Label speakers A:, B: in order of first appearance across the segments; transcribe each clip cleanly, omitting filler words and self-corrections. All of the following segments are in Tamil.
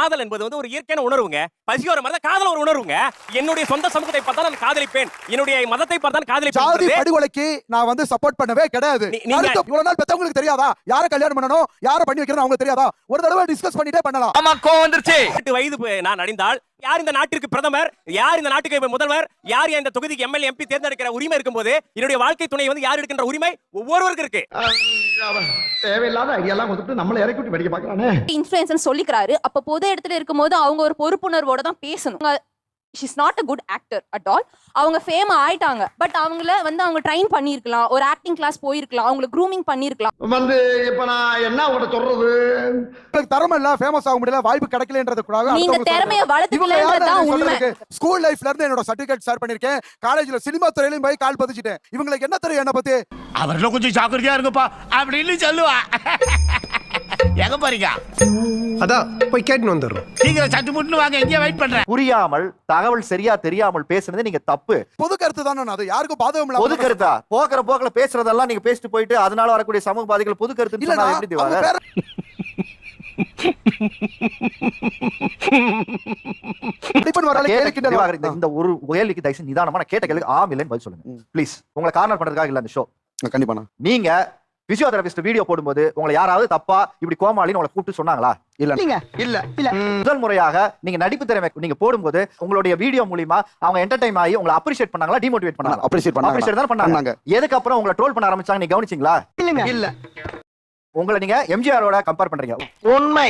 A: காதல் என்பது வந்து ஒரு இயற்கையான உணர்வுங்க. பசியோர மாதிரி தான் காதல் ஒரு உணர்வுங்க. என்னுடைய சொந்த சமூகத்தை பார்த்தா நான் காதலிப்பேன், என்னுடைய மதத்தை பார்த்தா காதலிப்பேன்.
B: ஜாதி படுகொலைக்கு நான் வந்து சப்போர்ட் பண்ணவே கிடையாது. இவ்வளவு நாள் பெத்தவங்களுக்கு தெரியாதா யாரை கல்யாணம் பண்ணணும் யாரை பண்ணி வைக்கணும் அவங்களுக்கு தெரியாதா? ஒரு தடவை டிஸ்கஸ் பண்ணிட்டே பண்ணலாம்.
C: ஆமா கோவம் வந்துருச்சு.
A: 8 வயது நான் அடைந்தால் யார் இந்த நாட்டிற்கு பிரதமர், யார் இந்த நாட்டுக்கு முதல்வர், யார் இந்த தொகுதிக்கு எம்எல்ஏ எம்பி தேர்ந்தெடுக்கிற உரிமை இருக்கும்போது என்னுடைய வாழ்க்கை துணை வந்து யார் எடுக்கின்ற உரிமை ஒவ்வொருவருக்கும் இருக்கு.
D: தேவையில்லாத ஐடியாலாம் கொடுத்து நம்மள இறக்கி விட்டு படிக்க பார்க்கறானே.
E: இன்ஃப்ளூயன்சர் சொல்லிக்கிறாரு. அப்ப பொது இடத்துல இருக்கும்போது அவங்க ஒரு பொறுப்புணர்வோட தான் பேசணும். She's not a good actor at all. அவங்க ஃபேம் ஆயிட்டாங்க. பட் அவங்கள வந்து அவங்க ட்ரெயின் பண்ணிருக்கலாம், ஒரு ஆக்டிங் கிளாஸ் போயிருக்கலாம், அவங்கள க்ரூமிங் பண்ணிருக்கலாம்.
D: வந்து இப்ப நான் என்ன உங்கள்ட்ட சொல்றது?
B: உங்களுக்கு திறமை இல்ல, ஃபேமஸ் ஆக முடியல, வாய்ப்பு கிடைக்கலன்றது கூட
E: நீங்க திறமைய வளர்த்துக்கலன்றதா உண்மை.
B: ஸ்கூல் லைஃப்ல இருந்து என்னோட சர்டிபிகேட் ஷேர் பண்ணிருக்கேன். காலேஜ்ல சினிமா துறையிலயும் போய் கால் பதிச்சிட்டேன். இவங்களுக்கு என்ன தெரியும் என்ன பத்தி?
C: அவர்ல கொஞ்சம் ஜாக்கிரதையா இருங்கப்பா அப்படின்னு சொல்லுவா. எங்க பாருங்க,
F: அதான் போய் கேட்டு வந்துடுறோம்.
C: சீக்கிரம் சட்டு முட்டு வாங்க, எங்கேயே வெயிட் பண்றேன்.
G: புரியாமல் தகவல் சரியா தெரியாமல் பேசுறது நீங்க தப்பு.
B: பொது கருத்து தானே, அது யாருக்கும் பாதகம் இல்ல.
G: பொது கருத்தா போக்குற போக்குல பேசுறதெல்லாம் நீங்க பேசிட்டு போயிட்டு அதனால வரக்கூடிய சமூக பாதிகள் பொது கருத்து
B: இல்ல.
G: எப்படி திவாகர்? இந்த ஒரு கேள்விக்கு தயவுசெய்து நிதானமா நான் கேட்ட கேள்விக்கு ஆம் இல்லைன்னு பதில் சொல்லுங்க ப்ளீஸ். உங்களை கார்னர் பண்றதுக்காக இல்ல அந்த ஷோ.
B: கண்டிப்பா
G: நீங்க பிசியோதெரபிஸ்ட் வீடியோ போடும்போது உங்களை யாராவது தப்பா இப்படி கோமாளின்னு உங்களை கூப்பிட்டு சொன்னாங்களா? இல்ல. முதல் முறையாக நீங்க நடிப்பு திறமை நீங்க போடும்போது உங்களுடைய வீடியோ மூலமா அவங்க என்டர்டைன் ஆகி உங்களை அப்ரிஷியேட் பண்ணாங்களா, டிமோட்டிவேட் பண்ணாங்களா? அப்ரிஷியேட் தான் பண்ணாங்க. எதுக்கு அப்புறம் உங்களை ட்ரோல் பண்ண ஆரம்பிச்சாங்க நீங்க கவனிச்சீங்களா?
D: இல்ல.
G: உங்களை நீங்க எம்ஜிஆரோட கம்பேர் பண்றீங்க.
D: உண்மை.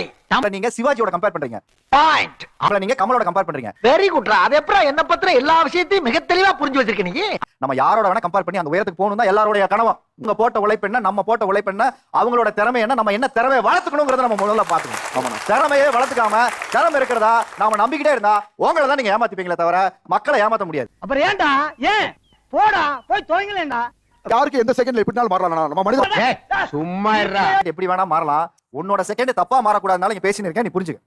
G: நீங்க சிவாஜியோட கம்பேர் பண்றீங்க.
D: பாயிண்ட்.
G: அவங்கள நீங்க கமலோட கம்பேர் பண்றீங்க.
D: வெரி குட்ரா. அது எப்பறம் என்ன பத்திர எல்லா விஷயத்தையும் மிக தெளிவா புரிஞ்சு வச்சிருக்க நீ.
G: நம்ம யாரோட வேணா கம்பேர் பண்ணி அந்த உயரத்துக்கு போகணும் தான் எல்லாரோட கனவு. உங்க போட்ட உழைப்பு என்ன, நம்ம போட்ட உழைப்பு என்ன, அவங்களோட திறமை என்ன, நம்ம என்ன திறமையை வளர்த்துக்கணுங்கிறத நம்ம முதல்ல பாத்துக்கணும். ஆமா, திறமையே வளர்த்துக்காம திறமை இருக்கிறதா நாம நம்பிக்கிட்டே இருந்தா உங்களை தான் நீங்க ஏமாத்திப்பீங்களே தவிர மக்களை ஏமாத்த முடியாது.
D: அப்புறம் ஏன்டா ஏன் போடா போய் தொலைங்களேன்டா.
B: யாருக்கு எந்த செகண்ட்ல எப்படினாலும் மாறலாம். நம்ம மனிதன்
D: சும்மா இருடா.
G: எப்படி வேணா மாறலாம். உன்னோட செகண்ட் தப்பா மாறக்கூடாதுனால நீங்க பேசினு இருக்கேன், நீ புரிஞ்சுக்க.